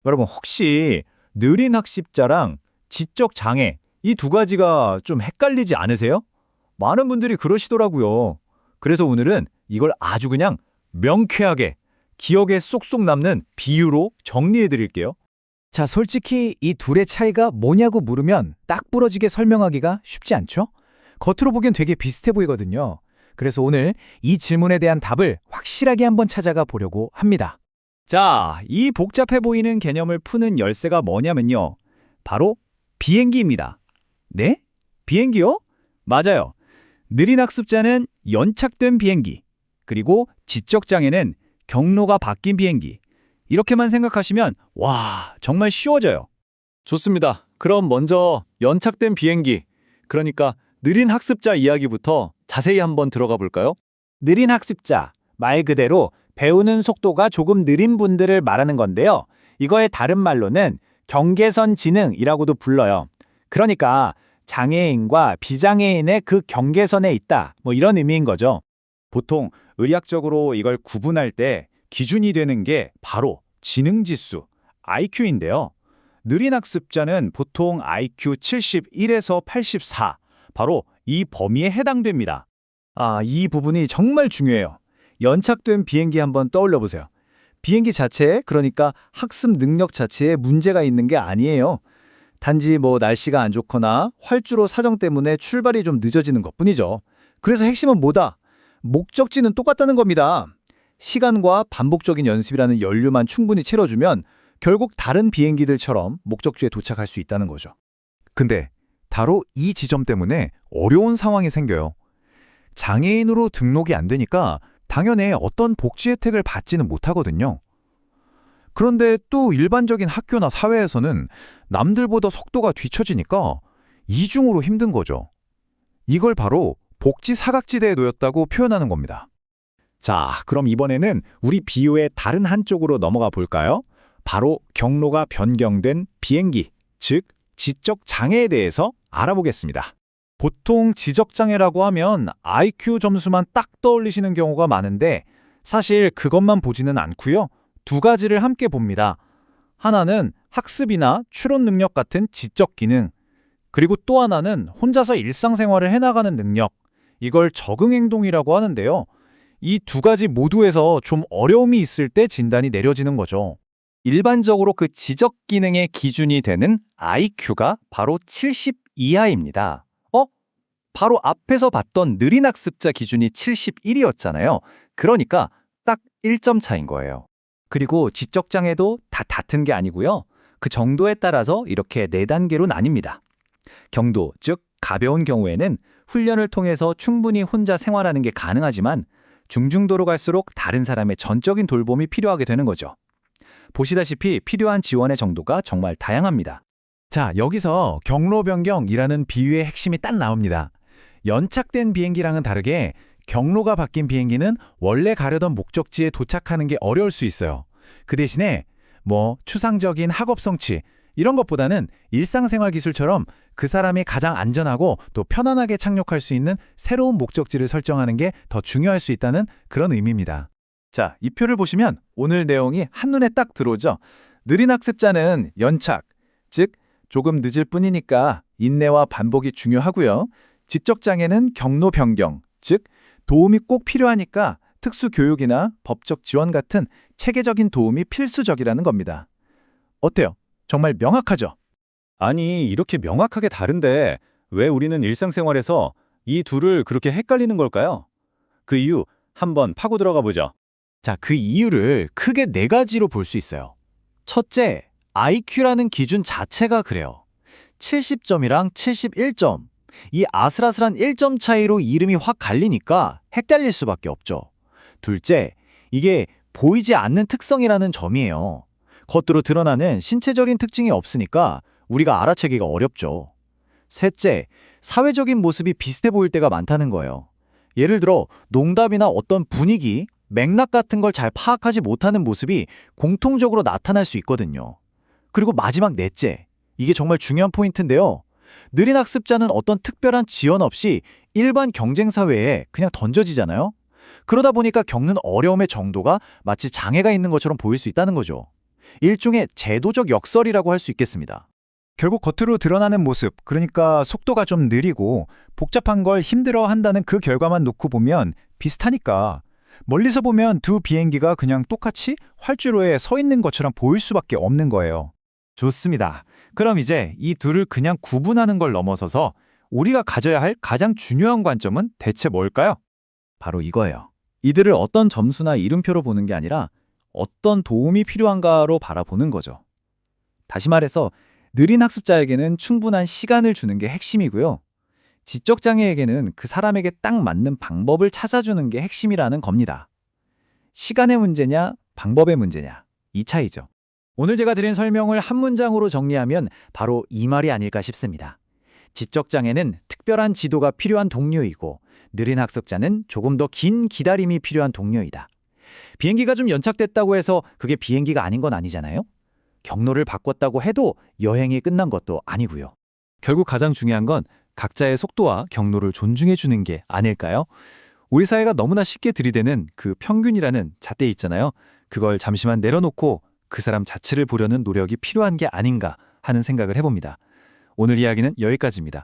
여러분 혹시 느린 학습자랑 지적 장애 이 두 가지가 좀 헷갈리지 않으세요? 많은 분들이 그러시더라고요. 그래서 오늘은 이걸 아주 그냥 명쾌하게 기억에 쏙쏙 남는 비유로 정리해 드릴게요. 자, 솔직히 이 둘의 차이가 뭐냐고 물으면 딱 부러지게 설명하기가 쉽지 않죠? 겉으로 보기엔 되게 비슷해 보이거든요. 그래서 오늘 이 질문에 대한 답을 확실하게 한번 찾아가 보려고 합니다. 자, 이 복잡해 보이는 개념을 푸는 열쇠가 뭐냐면요. 바로 비행기입니다. 네? 비행기요? 맞아요. 느린 학습자는 연착된 비행기, 그리고 지적 장애는 경로가 바뀐 비행기. 이렇게만 생각하시면 와, 정말 쉬워져요. 좋습니다. 그럼 먼저 연착된 비행기, 그러니까 느린 학습자 이야기부터 자세히 한번 들어가 볼까요? 느린 학습자, 말 그대로 배우는 속도가 조금 느린 분들을 말하는 건데요. 이거의 다른 말로는 경계선 지능이라고도 불러요. 그러니까 장애인과 비장애인의 그 경계선에 있다, 뭐 이런 의미인 거죠. 보통 의학적으로 이걸 구분할 때 기준이 되는 게 바로 지능지수, IQ인데요. 느린 학습자는 보통 IQ 71에서 84, 바로 이 범위에 해당됩니다. 아, 이 부분이 정말 중요해요. 연착된 비행기 한번 떠올려 보세요. 비행기 자체에, 그러니까 학습 능력 자체에 문제가 있는 게 아니에요. 단지 뭐 날씨가 안 좋거나 활주로 사정 때문에 출발이 좀 늦어지는 것뿐이죠. 그래서 핵심은 뭐다? 목적지는 똑같다는 겁니다. 시간과 반복적인 연습이라는 연료만 충분히 채워주면 결국 다른 비행기들처럼 목적지에 도착할 수 있다는 거죠. 근데 바로 이 지점 때문에 어려운 상황이 생겨요. 장애인으로 등록이 안 되니까 당연히 어떤 복지 혜택을 받지는 못하거든요. 그런데 또 일반적인 학교나 사회에서는 남들보다 속도가 뒤처지니까 이중으로 힘든 거죠. 이걸 바로 복지 사각지대에 놓였다고 표현하는 겁니다. 자, 그럼 이번에는 우리 비유의 다른 한쪽으로 넘어가 볼까요? 바로 경로가 변경된 비행기, 즉 지적 장애에 대해서 알아보겠습니다. 보통 지적 장애라고 하면 IQ 점수만 딱 떠올리시는 경우가 많은데 사실 그것만 보지는 않고요. 두 가지를 함께 봅니다. 하나는 학습이나 추론 능력 같은 지적 기능, 그리고 또 하나는 혼자서 일상생활을 해나가는 능력, 이걸 적응 행동이라고 하는데요. 이 두 가지 모두에서 좀 어려움이 있을 때 진단이 내려지는 거죠. 일반적으로 그 지적 기능의 기준이 되는 IQ가 바로 70 이하입니다. 바로 앞에서 봤던 느린 학습자 기준이 71이었잖아요. 그러니까 딱 1점 차인 거예요. 그리고 지적 장애도 다 같은 게 아니고요. 그 정도에 따라서 이렇게 4단계로 나뉩니다. 경도, 즉 가벼운 경우에는 훈련을 통해서 충분히 혼자 생활하는 게 가능하지만 중증도로 갈수록 다른 사람의 전적인 돌봄이 필요하게 되는 거죠. 보시다시피 필요한 지원의 정도가 정말 다양합니다. 자, 여기서 경로 변경이라는 비유의 핵심이 딱 나옵니다. 연착된 비행기랑은 다르게 경로가 바뀐 비행기는 원래 가려던 목적지에 도착하는 게 어려울 수 있어요. 그 대신에 추상적인 학업 성취 이런 것보다는 일상생활 기술처럼 그 사람이 가장 안전하고 또 편안하게 착륙할 수 있는 새로운 목적지를 설정하는 게 더 중요할 수 있다는 그런 의미입니다. 자, 이 표를 보시면 오늘 내용이 한눈에 딱 들어오죠. 느린 학습자는 연착, 즉 조금 늦을 뿐이니까 인내와 반복이 중요하고요. 지적 장애는 경로 변경, 즉 도움이 꼭 필요하니까 특수 교육이나 법적 지원 같은 체계적인 도움이 필수적이라는 겁니다. 어때요? 정말 명확하죠? 아니, 이렇게 명확하게 다른데 왜 우리는 일상생활에서 이 둘을 그렇게 헷갈리는 걸까요? 그 이유 한번 파고 들어가 보죠. 자, 그 이유를 크게 4가지로 볼 수 있어요. 첫째, IQ라는 기준 자체가 그래요. 70점이랑 71점. 이 아슬아슬한 1점 차이로 이름이 확 갈리니까 헷갈릴 수밖에 없죠. 둘째, 이게 보이지 않는 특성이라는 점이에요. 겉으로 드러나는 신체적인 특징이 없으니까 우리가 알아채기가 어렵죠. 셋째, 사회적인 모습이 비슷해 보일 때가 많다는 거예요. 예를 들어 농담이나 어떤 분위기, 맥락 같은 걸 잘 파악하지 못하는 모습이 공통적으로 나타날 수 있거든요. 그리고 마지막 넷째, 이게 정말 중요한 포인트인데요. 느린 학습자는 어떤 특별한 지원 없이 일반 경쟁 사회에 그냥 던져지잖아요. 그러다 보니까 겪는 어려움의 정도가 마치 장애가 있는 것처럼 보일 수 있다는 거죠. 일종의 제도적 역설이라고 할 수 있겠습니다. 결국 겉으로 드러나는 모습, 그러니까 속도가 좀 느리고 복잡한 걸 힘들어 한다는 그 결과만 놓고 보면 비슷하니까 멀리서 보면 두 비행기가 그냥 똑같이 활주로에 서 있는 것처럼 보일 수밖에 없는 거예요. 좋습니다. 그럼 이제 이 둘을 그냥 구분하는 걸 넘어서서 우리가 가져야 할 가장 중요한 관점은 대체 뭘까요? 바로 이거예요. 이들을 어떤 점수나 이름표로 보는 게 아니라 어떤 도움이 필요한가로 바라보는 거죠. 다시 말해서 느린 학습자에게는 충분한 시간을 주는 게 핵심이고요. 지적장애에게는 그 사람에게 딱 맞는 방법을 찾아주는 게 핵심이라는 겁니다. 시간의 문제냐, 방법의 문제냐, 이 차이죠. 오늘 제가 드린 설명을 한 문장으로 정리하면 바로 이 말이 아닐까 싶습니다. 지적장애는 특별한 지도가 필요한 동료이고 느린 학습자는 조금 더 긴 기다림이 필요한 동료이다. 비행기가 좀 연착됐다고 해서 그게 비행기가 아닌 건 아니잖아요? 경로를 바꿨다고 해도 여행이 끝난 것도 아니고요. 결국 가장 중요한 건 각자의 속도와 경로를 존중해 주는 게 아닐까요? 우리 사회가 너무나 쉽게 들이대는 그 평균이라는 잣대 있잖아요. 그걸 잠시만 내려놓고 그 사람 자체를 보려는 노력이 필요한 게 아닌가 하는 생각을 해봅니다. 오늘 이야기는 여기까지입니다.